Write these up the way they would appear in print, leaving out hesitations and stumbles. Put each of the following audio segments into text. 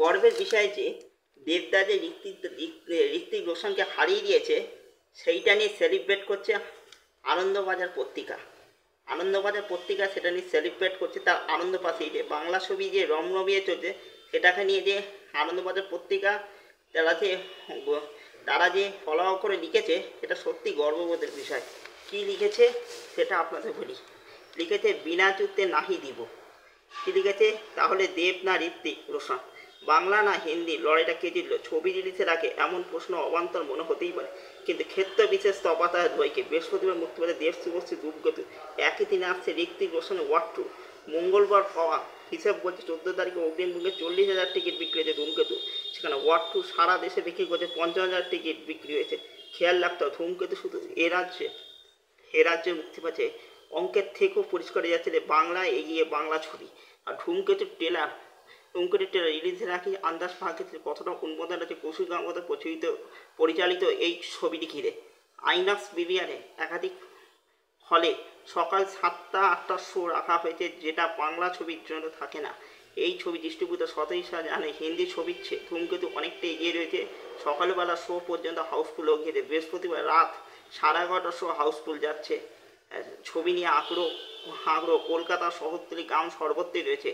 গর্বের বিষয় যে দেবদা যে ঋত্বিক রোশনকে হারিয়ে দিয়েছে সেইটা নিয়ে সেলিব্রেট করছে আনন্দবাজার পত্রিকা। আনন্দবাজার পত্রিকা সেটা নিয়ে সেলিব্রেট করছে, তার আনন্দ পাশেই যে বাংলা ছবি যে রমরমিয়ে চলছে সেটাকে নিয়ে যে আনন্দবাজার পত্রিকা তারা যে ফলো করে লিখেছে সেটা সত্যি গর্ববোধের বিষয়। কি লিখেছে সেটা আপনাদের বলি। লিখেছে বিনা যুদ্ধে নাহি দিব। কি লিখেছে তাহলে দেব না ঋত্বিক রোশন, বাংলা না হিন্দি, লড়াইটা কে জিতল? ছবি রিলিজের আগে এমন প্রশ্ন অবান্তর মনে হতেই পারে, কিন্তু ক্ষেত্র বিশেষ তফাৎ বইকে বৃহস্পতিবার মুক্তি পেতে দেব শুভশ্রী ধূমকেতু, একই দিনে আসছে ঋত্বিক রোশনের ওয়ার্ড 2। মঙ্গলবার পাওয়া হিসাব বলছে 14 তারিখে অগ্রিম বুকে 40,000 টিকিট বিক্রি হয়েছে ধূমকেতু, সেখানে ওয়ার্ড 2 সারা দেশে বিক্রি করছে 50,000 টিকিট বিক্রি হয়েছে। খেয়াল রাখতে হবে ধূমকেতু শুধু এ রাজ্যে মুক্তি পাচ্ছে, অঙ্কের থেকেও পরিষ্কার হয়ে যাচ্ছে যে বাংলায় এগিয়ে বাংলা ছবি। আর ধূমকেতুর ট্রেলার রিলিজের আগে আন্দাজ পাওয়া গেছে কতটা উন্মোদন আছে কৌশিক গাঙ্গোপাধ্যায় পরিচালিত এই ছবিটি ঘিরে। আইনক্স বিবিআরে একাধিক হলে সকাল 7টা-8টার শো রাখা হয়েছে, যেটা বাংলা ছবির জন্য থাকে না। এই ছবি ডিস্ট্রিবিউটর 27 জানে হিন্দি ছবির চেয়ে ধূমকেতু অনেকটা এগিয়ে রয়েছে। সকালবেলা শো পর্যন্ত হাউসফুল ও ঘিরে বৃহস্পতিবার রাত 11:30 শো হাউসফুল যাচ্ছে। ছবি নিয়ে আগ্রহ কলকাতা শহরতলি গ্রাম সর্বত্রই রয়েছে।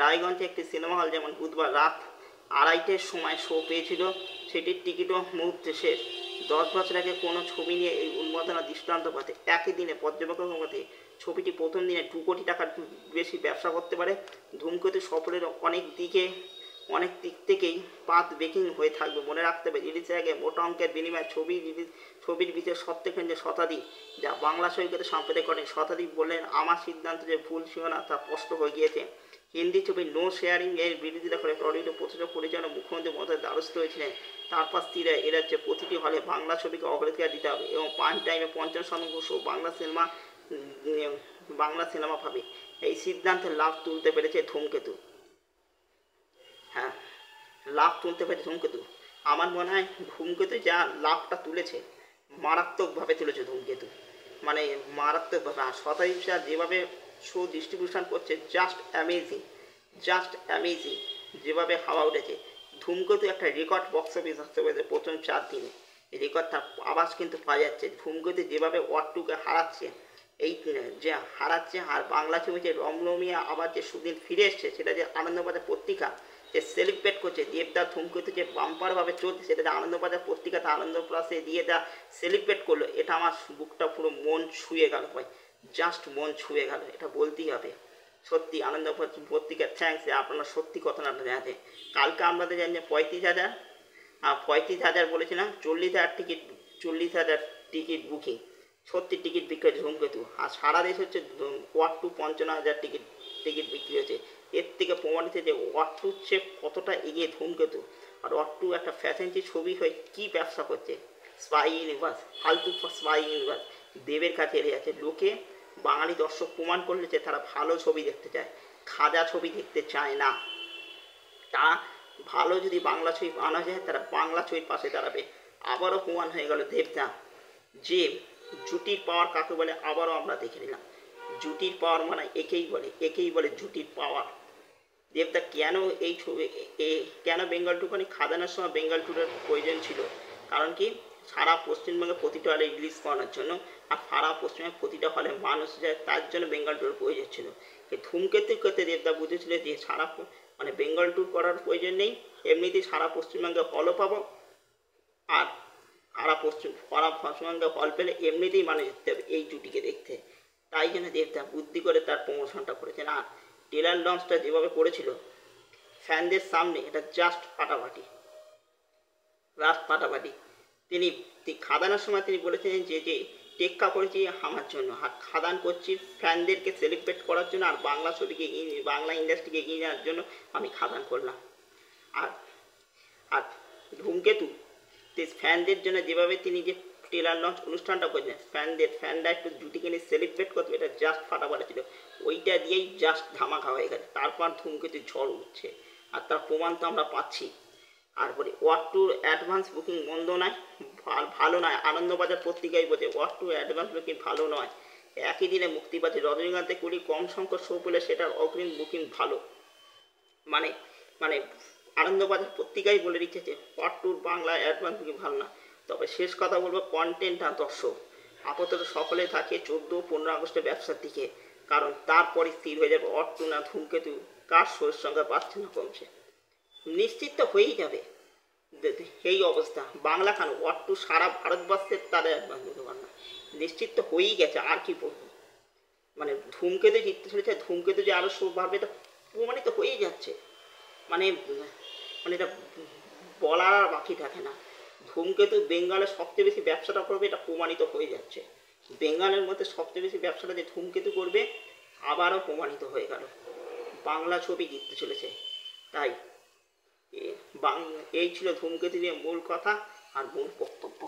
রায়গঞ্জে একটি সিনেমা হল যেমন বুধবার রাত 2:30টার সময় শো পেয়েছিল, সেটির টিকিটও মুহূর্তে শেষ। 10 বছর আগে কোনো ছবি নিয়ে এই উন্মাদনা দৃষ্টান্ত পাতে একই দিনে পর্যবেক্ষকের মতে ছবিটি প্রথম দিনে 2 কোটি টাকার বেশি ব্যবসা করতে পারে। ধূমকেতু সফরের অনেক দিক থেকেই পাথ ব্রেকিং হয়ে থাকবে। মনে রাখতে হবে রিলিজের আগে মোটা অঙ্কের বিনিময়ে ছবির বিশেষ সত্য কেন্দ্রে শতাধিক, যা বাংলা সৈকতে সাম্প্রদায়িক করেন। শতাধিক বললেন আমার সিদ্ধান্ত যে ভুল ছিল না তা স্পষ্ট হয়ে গিয়েছে। হিন্দি ছবি নো শেয়ারিং এর বিরোধিতা করে টলিউড প্রযোজক পরিচালক মুখ্যমন্ত্রী মমতার দ্বারস্থ হয়েছিলেন। তারপর স্থিরে এ রাজ্যে প্রতিটি হলে বাংলা ছবিকে অগ্রাধিকার দিতে হবে এবং প্রাইম টাইমে 50% শো বাংলা সিনেমা পাবে। এই সিদ্ধান্তের লাভ তুলতে পেরেছে ধূমকেতু। হ্যাঁ, লাভ তুলতে পেরেছে ধূমকেতু। আমার মনে হয় ধূমকেতু যা লাভটা তুলেছে মারাত্মকভাবে তুলেছে ধূমকেতু, মানে মারাত্মকভাবে। আর 27 যেভাবে শো ডিস্ট্রিবিউশন করছে জাস্ট অ্যামেজিং যেভাবে হাওয়া উঠেছে। ধূমকেতু একটা রেকর্ড বক্স অফিস আসতে পেরেছে প্রথম 4 দিনে। এই রেকর্ডটা আওয়াজ কিন্তু পাওয়া যাচ্ছে। ধূমকেতু যেভাবে ওয়ার্ড 2কে হারাচ্ছে আর বাংলা ছবি যে রমরমিয়া আবার যে সুদিন ফিরে এসছে, সেটা যে আনন্দবাজার পত্রিকা যে সেলিব্রেট করছে। দেবদার ধূমকেতু যে বাম্পারভাবে চলছে, সেটা যে আনন্দবাজার পত্রিকাতে আনন্দ প্লাসে দিয়ে যা সেলিব্রেট করলো, এটা আমার বুকটা পুরো মন ছুঁয়ে গেল ভাই, জাস্ট মন ছুঁয়ে গেল, এটা বলতেই হবে। সত্যি আনন্দ পত্রিকার থ্যাঙ্কস, আপনারা সত্যি কথা না জানাতে। কালকে আমাদের জানেন যে 35,000 বলেছিলাম, 40,000 টিকিট বুকিং, সত্যি টিকিট বিক্রি হয়েছে ধূমকেতু। আর সারা দেশ হচ্ছে ওয়ার্ড 2 55,000 টিকিট বিক্রি হয়েছে। এর থেকে প্রমাণিত যে ওয়ার্ড 2 চেয়ে কতটা এগিয়ে ধূমকেতু। আর ওয়ার্ড 2 একটা ফ্যাশনচি ছবি হয়ে কী ব্যবসা করছে, স্পাই ইউনিভার্স, ফালতু স্পাই ইউনিভার্স দেবের কাছে এড়ে যাচ্ছে। লোকে বাঙালি দর্শক প্রমাণ করলে যে তারা ভালো ছবি দেখতে চায়, খাজা ছবি দেখতে চায় না। তা ভালো যদি বাংলা ছবি আনা যায়, তারা বাংলা ছবির পাশে দাঁড়াবে। আবারও প্রমাণ হয়ে গেল দেবদা যে জুটির পাওয়ার কাকে বলে, আবারও আমরা দেখে নিলাম। জুটির পাওয়ার মানে একেই বলে জুটির পাওয়ার। দেবদা কেন বেঙ্গল টুকানি খাদানের সময় বেঙ্গল টুরের প্রয়োজন ছিল, কারণ কি সারা পশ্চিমবঙ্গে প্রতিটা হলে রিলিজ করানোর জন্য, আর সারা পশ্চিমবঙ্গে প্রতিটা হলে মানুষ যায়, তার জন্য বেঙ্গল টুরের প্রয়োজন ছিল। এই ধূমকেতুর ক্ষেত্রে দেবদা বুঝেছিল যে বেঙ্গল ট্যুর করার প্রয়োজন নেই, এমনিতেই সারা পশ্চিমবঙ্গে হলও পাবো, আর সারা পশ্চিমবঙ্গে হল পেলে এমনিতেই মানুষ যেতে হবে এই জুটিকে দেখতে। তাই জন্য দেবদা বুদ্ধি করে তার প্রমোশনটা করেছেন। আর ট্রেলার লঞ্চটা যেভাবে করেছিল ফ্যানদের সামনে, এটা জাস্ট ফাটাফাটি। তিনি খাদানের সময় তিনি বলেছিলেন যে টেক্কা করেছি আমার জন্য, আর খাদান করছি ফ্যানদেরকে সেলিব্রেট করার জন্য, আর বাংলা ছবিকে বাংলা ইন্ডাস্ট্রিকে এগিয়ে নেওয়ার জন্য আমি খাদান করলাম। আর ধূমকেতু ফ্যানদের জন্য যেভাবে তিনি যে ট্রেলার লঞ্চ অনুষ্ঠানটা করেছেন, ফ্যানরা একটু জুটিকে নিয়ে সেলিব্রেট করতে, এটা জাস্ট ফাটাফাটি ছিল। ওইটা দিয়েই জাস্ট ধামাকা হয়ে গেছে। তারপর ধূমকেতু ঝড় উঠছে, আর তার প্রমাণ তো আমরা পাচ্ছি। আর বলি ওয়ার্ড 2 অ্যাডভান্স বুকিং মন্দ নয়, ভালো নয়। আনন্দবাজার পত্রিকায় বলছে ওয়ার্ড 2 অ্যাডভান্স বুকিং ভালো নয়। একই দিনে মুক্তি পাচ্ছে রজনীকান্তে 20 কম সংখ্যক শো পেলে সেটার অগ্রিম বুকিং ভালো, মানে আনন্দবাজার পত্রিকায় বলে রেখেছে পার্ট টুর বাংলা অ্যাডভান্স বুকিং ভালো না। তবে শেষ কথা বলবো, কন্টেন্ট আর দর্শক আপাতত সকলে থাকে 14-15 আগস্টের ব্যবসার দিকে, কারণ তারপরে স্থির হয়ে যাবে পার্ট টু না ধূমকেতু, কার শোয়ের সংখ্যা বাড়ছে না কমছে। নিশ্চিত তো হয়েই যাবে এই অবস্থা। বাংলা কেন, পার্ট টু সারা ভারতবর্ষের তাদের অ্যাডভান্স বুকিং ভালো না, নিশ্চিত তো হয়েই গেছে। আর কি বলবো, মানে ধূমকেতু জিততে চলেছে, ধূমকেতু যে আরও শো বাড়বে এটা প্রমাণিত হয়েই যাচ্ছে। মানে মানে এটা বলার আর বাকি থাকে না। ধূমকেতু বেঙ্গলের সবচেয়ে বেশি ব্যবসাটা করবে, এটা প্রমাণিত হয়ে যাচ্ছে। বেঙ্গলের মধ্যে সবচেয়ে বেশি ব্যবসাটা যে ধূমকেতু করবে, আবারও প্রমাণিত হয়ে গেল। বাংলা ছবি জিততে চলেছে। তাই এই ছিল ধূমকেতু নিয়ে মূল কথা আর মূল বক্তব্য।